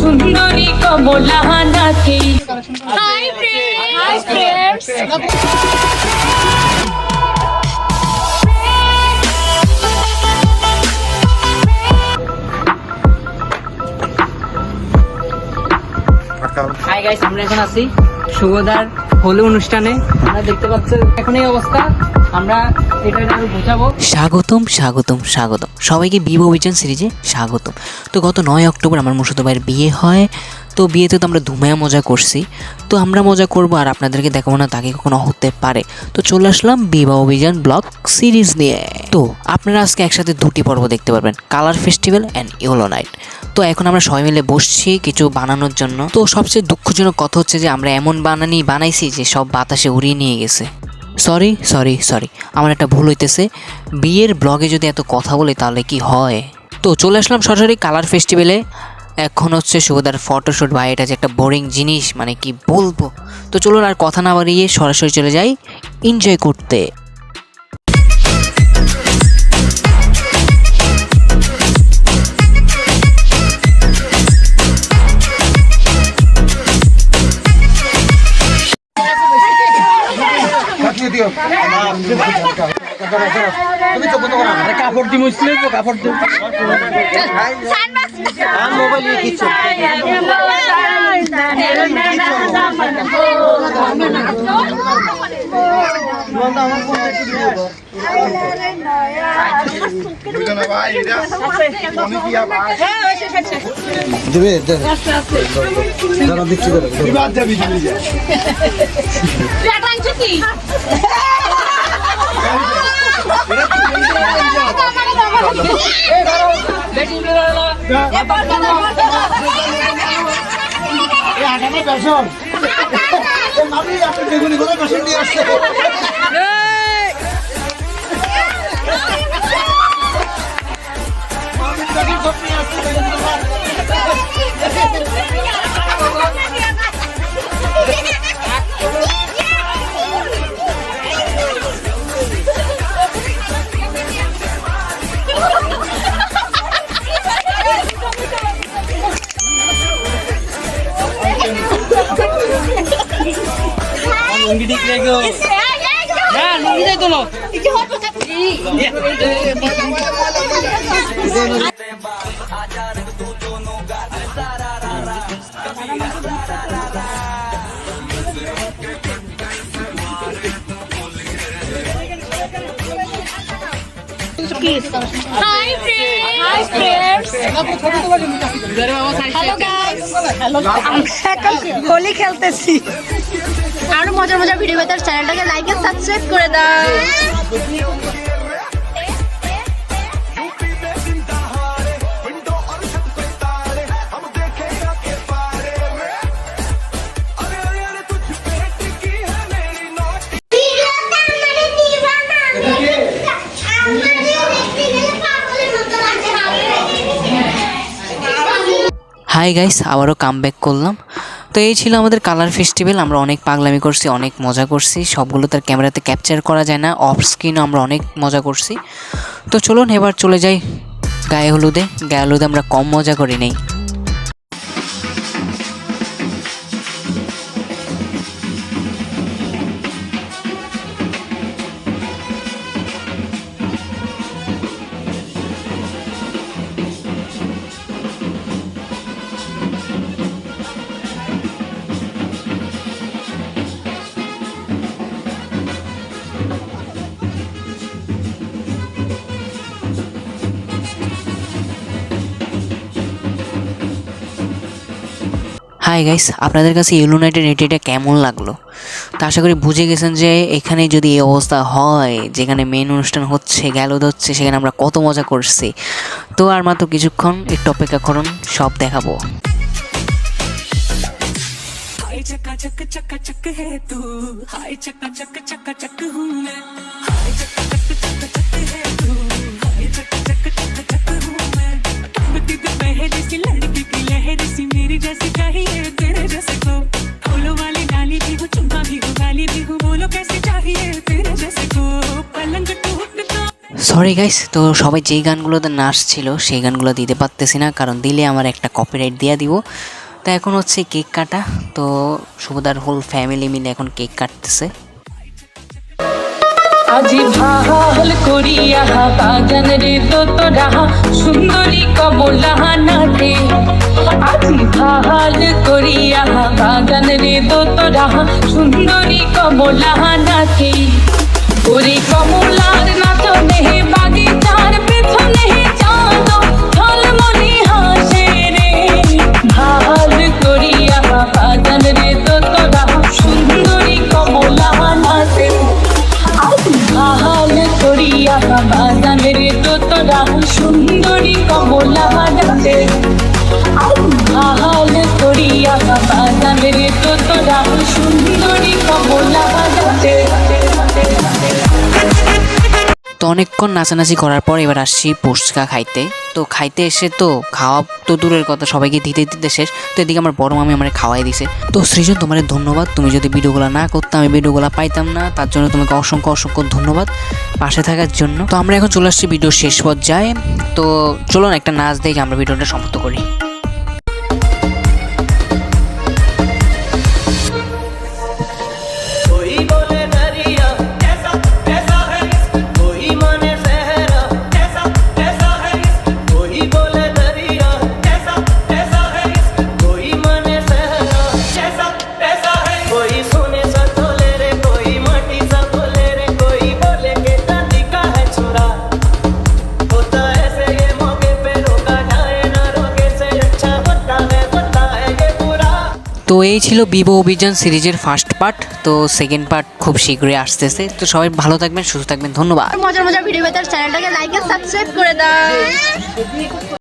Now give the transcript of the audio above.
সুন্দরী কমলা নাকি। Hi friends, hi guys, আমরা এখন আছি শুভদার হোলি অনুষ্ঠানে। আমরা দেখতে পাচ্ছেন এখন এই অবস্থা। আমরা এটা বোঝাবো। স্বাগতম স্বাগতম স্বাগতম সবাইকে বিবাহ অভিযান সিরিজে স্বাগতম। তো গত 9 অক্টোবর আমার মুর্শিদ ভাইয়ের বিয়ে হয়। তো বিয়েতে তো আমরা ধুমায়া মজা করছি, তো আমরা মজা করব আর আপনাদেরকে দেখাবো না, তাকে কখনো হতে পারে। তো চলে আসলাম বিবাহ অভিযান ব্লগ সিরিজ নিয়ে। তো আপনারা আজকে একসাথে 2টি পর্ব দেখতে পারবেন, colour festival and yellow night. তো এখন আমরা সবাই মিলে বসছি কিছু বানানোর জন্য। তো সবচেয়ে দুঃখজনক কথা হচ্ছে যে আমরা এমন বানাইছি যে সব বাতাসে উড়িয়ে নিয়ে গেছে। সরি সরি সরি, আমার একটা ভুল হইতেছে। বিয়ের ব্লগে যদি এত কথা বলি তাহলে কি হয়। তো চলে আসলাম সরাসরি কালার ফেস্টিভ্যালে। এখন হচ্ছে শুভদার ফটোশ্যুট। ভাই এটা যে একটা বোরিং জিনিস, মানে কি বলবো। তো চলুন আর কথা না বাড়িয়ে সরাসরি চলে যাই এনজয় করতে। কাপড় দি মুছলে তো কাপড় দি মোবাইল কিছু দেবে দিচ্ছি লুঙ্গি ঠিক রেখো। হ্যাঁ লুঙ্গি দে তোলো। Hi friends, hello guys, Holi খেলতেছি। আরো মজার মজার ভিডিও পেতে চ্যানেলটাকে লাইক এন্ড সাবস্ক্রাইব করে দাও। হাই গাইস, আবারও কামব্যাক করলাম। তো এই ছিল আমাদের কালার ফেস্টিভ্যাল। আমরা অনেক পাগলামি করছি, অনেক মজা করছি। সবগুলো তার ক্যামেরাতে ক্যাপচার করা যায় না, অফ স্ক্রিনও আমরা অনেক মজা করছি। তো চলুন এবার চলে যাই গায়ে হলুদে। গায়ে হলুদে আমরা কম মজা করি নেই। হাই গাইস, আপনাদের কাছে ইউনাইটেড এটিটা কেমন লাগলো? তো আশা করি বুঝে গেছেন যে এখানে যদি এই অবস্থা হয়, যেখানে মেন অনুষ্ঠান হচ্ছে, গ্যালোদ হচ্ছে, সেখানে আমরা কত মজা করছি। তো আর মাত্র কিছুক্ষণ একটু অপেক্ষা করুন, সব দেখাবো। সরি গাইস, তো সবাই যেই গানগুলোতে নাচছিল সেই গানগুলো দিতে পারতেছি না, কারণ দিলে আমার একটা কপিরাইট দিয়ে দিব। তো এখন হচ্ছে কেক কাটা, তো শুভদার হোল ফ্যামিলি মিলে এখন কেক কাটতেছে। আজি ভাল করিয়া বাগান রে তোরা সুন্দরী কমলা নাতে, আজি ভাল করিয়া বাগান রে তোরা সুন্দরী কমলা নাতে, ওরে কমলার নাচনে বাগিচার পেছনে চাঁদ ঝলমলে হাসে রে, ভাল করিয়া বাগান রে তোরা সুন্দরী কমলা নাতে, ভাল করিয়া বাগানের তোরা সুন্দরী কমলা নাচে, ভাল করিয়া বাগানের তোরা সুন্দরী কমলা নাচে। তো অনেকক্ষণ নাচানাচি করার পর এবার আসছি ফুচকা খাইতে। তো খাইতে এসে তো খাওয়া তো দূরের কথা, সবাইকে দিতে দিতে শেষ। তো এদিকে আমার বড় মামি আমার খাওয়াই দিছে। তো সৃজন, তোমার ধন্যবাদ, তুমি যদি ভিডিওগুলো না করতাম আমি ভিডিওগুলো পাইতাম না, তার জন্য তোমাকে অসংখ্য অসংখ্য ধন্যবাদ পাশে থাকার জন্য। তো আমরা এখন চলে আসছি ভিডিওর শেষ পর্যায়ে। তো চলুন একটা নাচ দেখে আমরা ভিডিওটা সমাপ্ত করি। তো এই ছিল বিবো অভিযান সিরিজের ফার্স্ট পার্ট। তো সেকেন্ড পার্ট খুব শীঘ্রই আসতেছে। তো সবাই ভালো থাকবেন, সুস্থ থাকবেন, ধন্যবাদ। মজার মজার ভিডিও পেতে চ্যানেলটাকে লাইক আর সাবস্ক্রাইব করে দাও।